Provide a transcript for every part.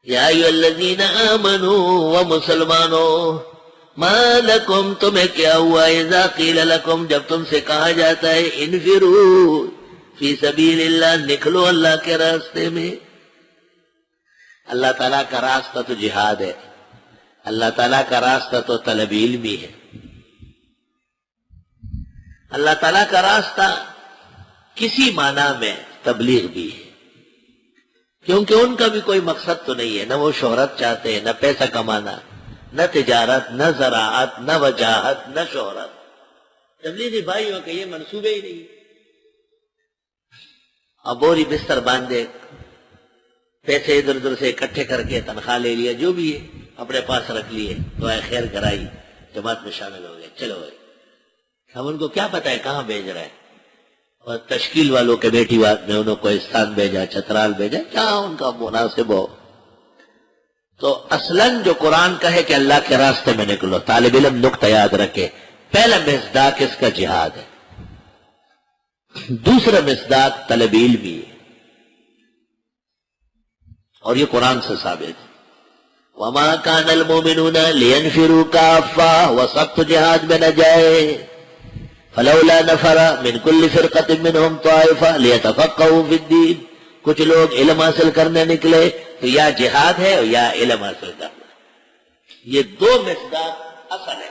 یا ایھا الذین آمنوا و مسلمانوں، ما لکم تمہیں کیا ہوا، اذا قیل لکم جب تم سے کہا جاتا ہے انفروا فی سبیل اللہ، نکلو اللہ کے راستے میں۔ اللہ تعالیٰ کا راستہ تو جہاد ہے، اللہ تعالیٰ کا راستہ تو طلب علمی ہے، اللہ تعالیٰ کا راستہ کسی معنی میں تبلیغ بھی ہے، کیونکہ ان کا بھی کوئی مقصد تو نہیں ہے، نہ وہ شہرت چاہتے ہیں، نہ پیسہ کمانا، نہ تجارت، نہ زراعت، نہ وجاہت، نہ شہرت۔ تبلیغی بھائیوں کے یہ منصوبے ہی نہیں۔ اب بوری بستر باندھے، پیسے ادھر ادھر سے اکٹھے کر کے تنخواہ لے لیا، جو بھی ہے اپنے پاس رکھ لیے، دعائے خیر کرائی، جماعت میں شامل ہو گئے، چلو بھائی۔ ہم ان کو کیا پتہ ہے کہاں بھیج رہے ہیں، اور تشکیل والوں کے بیٹی بات نے انہوں کو استان بھیجا، چترال بھیجا، کیا ان کا مناسب ہو۔ تو اصلاً جو قرآن کا ہے کہ اللہ کے راستے میں نکلو، طالب علم نقطہ یاد رکھے، پہلا مصداق اس کا جہاد ہے، دوسرا مصداق طلب علمی ہے، اور یہ قرآن سے ثابت ہے۔ وَمَا كَانَ الْمُؤْمِنُونَ لِيَنْفِرُوا كَافَّةً، وہ سخت جہاد میں نہ جائے، فَلَوْلَا نَفَرَ مِنْ كُلِّ فِرْقَةٍ مِّنْهُمْ طَائِفَةٌ لِيَتَفَقَّهُوا فِي الدِّينِ، کچھ لوگ علم حاصل کرنے نکلے تو یا جہاد ہے یا علم حاصل کرنا، یہ دو مصداق اصل ہے۔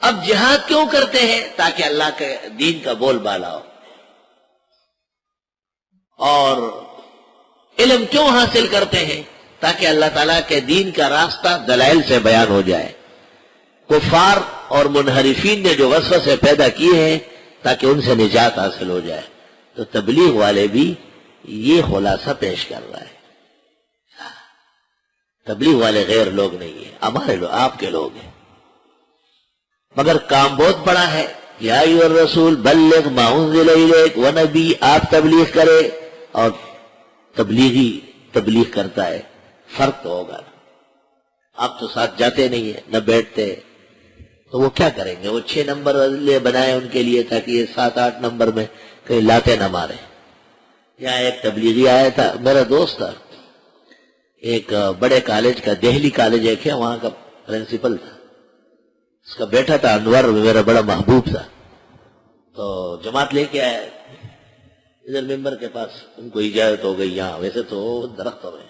اب جہاد کیوں کرتے ہیں؟ تاکہ اللہ کے دین کا بول بالا ہو، اور علم کیوں حاصل کرتے ہیں؟ تاکہ اللہ تعالیٰ کے دین کا راستہ دلائل سے بیان ہو جائے۔ کفار اور منحرفین نے جو وسوسے پیدا کیے ہیں تاکہ ان سے نجات حاصل ہو جائے، تو تبلیغ والے بھی یہ خلاصہ پیش کر رہا ہے۔ تبلیغ والے غیر لوگ نہیں ہیں، ہمارے لوگ، آپ کے لوگ ہیں، مگر کام بہت بڑا ہے۔ یا ایھا الرسول بلغ ما انزل الیک، وہ نبی آپ تبلیغ کرے اور تبلیغی تبلیغ کرتا ہے، فرق تو ہوگا نا۔ آپ تو ساتھ جاتے نہیں ہیں، نہ بیٹھتے، تو وہ کیا کریں گے؟ وہ 6 نمبر بنائے ان کے لیے تاکہ یہ 7-8 نمبر میں کہیں لاتے نہ مارے۔ یہاں ایک تبلیغی آیا تھا، میرا دوست تھا، ایک بڑے کالج کا، دہلی کالج ایک ہے، وہاں کا پرنسپل تھا، اس کا بیٹا تھا انور، میرا بڑا محبوب تھا۔ تو جماعت لے کے آیا ادھر ممبر کے پاس، ان کو اجازت ہو گئی یہاں، ویسے تو درختوں میں،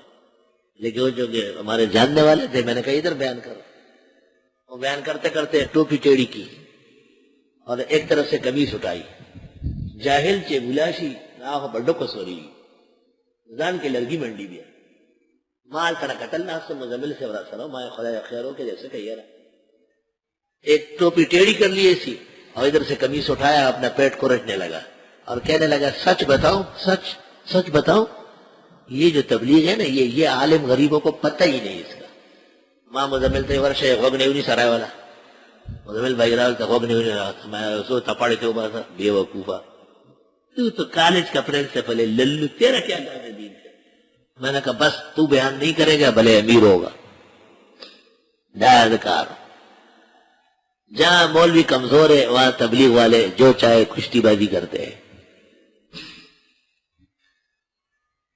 لیکن وہ جو ہمارے جاننے والے تھے، میں نے کہا ادھر بیان کرو۔ وہ بیان کرتے کرتے ٹوپی ٹیڑھی کی اور ایک طرف سے قمیص اٹھائی، جاہل چے بلاشی آہ بڑو کو سوری زان کے لرگی منڈی بھی مال ترا قتل نہ سے مزمل سے ورا سلام مائے خدا خیروں کے جیسے کہیے نا، ایک ٹوپی ٹیڑھی کر لیے سی اور ادھر سے قمیص اٹھایا، اپنا پیٹ کو رٹنے لگا اور کہنے لگا سچ بتاؤ، سچ سچ بتاؤ، یہ جو تبلیغ ہے نا، یہ عالم غریبوں کو پتہ ہی نہیں اس کا۔ ماں مزمل تے ورشے غوگ نیونی سرائے والا مزمل بھائی راول تا غوگ نیونی رہا تھا، میں سو تپاڑے تے اوپر تھا، بے وقوفا، تو کالج کا پرنسپل ہے، للو تیرا کیا کام ہے دین سے؟ میں نے کہا بس تو بیان نہیں کرے گا بھلے امیر ہوگا، دادکار۔ جہاں مولوی کمزور ہے وہاں تبلیغ والے جو چاہے کشتی بازی کرتے ہیں۔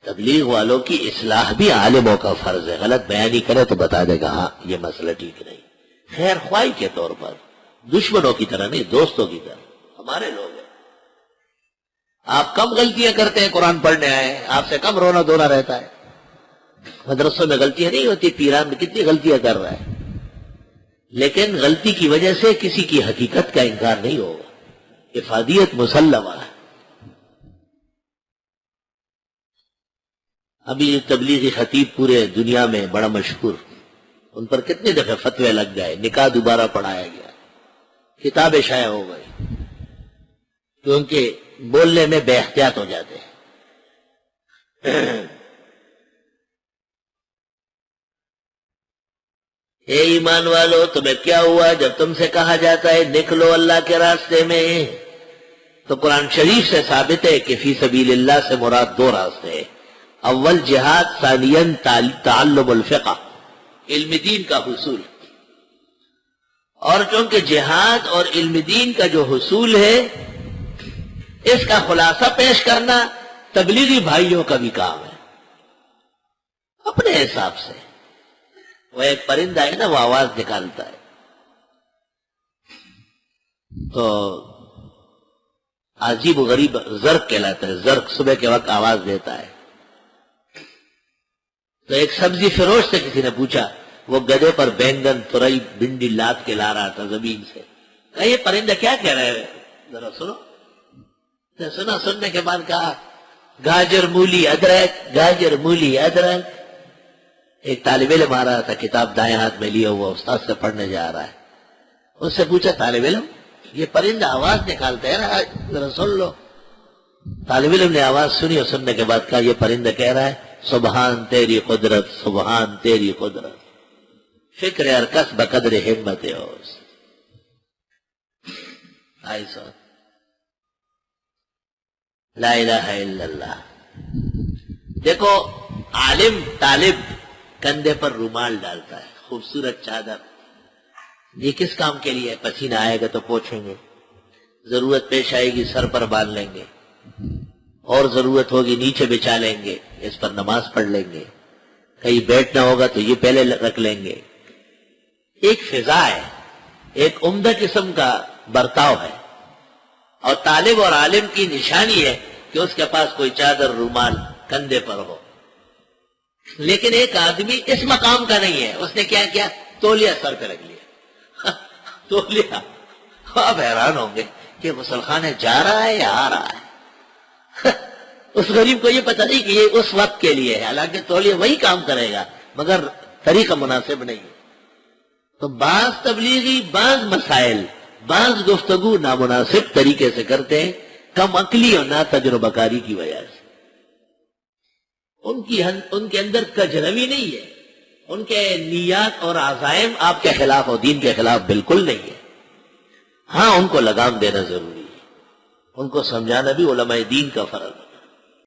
تبلیغ والوں کی اصلاح بھی عالموں کا فرض ہے، غلط بیانی کرے تو بتا دے گا ہاں یہ مسئلہ ٹھیک نہیں، خیر خواہی کے طور پر، دشمنوں کی طرح نہیں، دوستوں کی طرح، ہمارے لوگ ہیں۔ آپ کم غلطیاں کرتے ہیں، قرآن پڑھنے آئے ہیں، آپ سے کم رونا دھونا رہتا ہے، مدرسوں میں غلطیاں نہیں ہوتی، پیران میں کتنی غلطیاں کر رہا ہے، لیکن غلطی کی وجہ سے کسی کی حقیقت کا انکار نہیں ہوگا، افادیت مسلمہ ہے۔ ابھی تبلیغی خطیب پورے دنیا میں بڑا مشہور، ان پر کتنے دفعہ فتوے لگ گئے، نکاح دوبارہ پڑھایا گیا، کتابیں شائع ہو گئی، کیونکہ بولنے میں بے احتیاط ہو جاتے ہیں۔ اے ایمان والو، تمہیں کیا ہوا جب تم سے کہا جاتا ہے نکلو اللہ کے راستے میں؟ تو قرآن شریف سے ثابت ہے کہ فی سبیل اللہ سے مراد 2 راستے ہیں، اول جہاد، ثانیاً تعلم الفقہ، علم دین کا حصول۔ اور چونکہ جہاد اور علم دین کا جو حصول ہے اس کا خلاصہ پیش کرنا تبلیغی بھائیوں کا بھی کام ہے۔ اپنے حساب سے. وہ ایک پرندہ ہے نا، وہ آواز نکالتا ہے، تو عجیب و غریب زرق کہلاتا ہے. زرق صبح کے وقت آواز دیتا ہے. تو ایک سبزی فروش سے کسی نے پوچھا، وہ گدھے پر بینگن، ترئی، بھنڈی لاد کے لا رہا تھا زمین سے. کہا یہ پرندہ کیا کہہ رہا ہے، ذرا سنو. سنا، سننے کے بعد کہا گاجر مولی ادرک، گاجر مولی ادرک. ایک طالب علم آ رہا تھا، کتاب دائیں ہاتھ میں لیا ہوا، استاد سے پڑھنے جا رہا ہے. اس سے پوچھا طالب علم یہ پرندہ آواز نکالتا ہے نا، ذرا سن لو. طالب علم نے آواز سنی اور سننے کے بعد کہا یہ پرندہ کہہ رہا ہے سبحان تیری قدرت، سبحان تیری قدرت، فکر ارکس بقدر ہمت اوس. لا الہ الا اللہ. دیکھو عالم طالب کندھے پر رومال ڈالتا ہے، خوبصورت چادر. یہ کس کام کے لیے؟ پسینہ آئے گا تو پوچھیں گے، ضرورت پیش آئے گی سر پر باندھ لیں گے، اور ضرورت ہوگی نیچے بچھا لیں گے، اس پر نماز پڑھ لیں گے. کہیں بیٹھنا ہوگا تو یہ پہلے رکھ لیں گے. ایک فضا ہے، ایک عمدہ قسم کا برتاؤ ہے. اور طالب اور عالم کی نشانی ہے کہ اس کے پاس کوئی چادر رومال کندھے پر ہو. لیکن ایک آدمی اس مقام کا نہیں ہے. اس نے کیا کیا؟ تولیہ سر پہ رکھ لیا. تولیہ. آپ حیران ہوں گے کہ غسل خانے جا رہا ہے یا آ رہا ہے. اس غریب کو یہ پتہ نہیں کہ یہ اس وقت کے لیے ہے، حالانکہ تولیہ وہی کام کرے گا مگر طریقہ مناسب نہیں. تو بعض تبلیغی بعض مسائل، بعض گفتگو نامناسب طریقے سے کرتے ہیں، کم عقلی اور نا تجربہ کاری کی وجہ سے. ان کے اندر کجروی نہیں ہے، ان کے نیات اور عزائم آپ کے خلاف اور دین کے خلاف بالکل نہیں ہے. ہاں ان کو لگام دینا ضروری ہے، ان کو سمجھانا بھی علماء دین کا فرض ہے.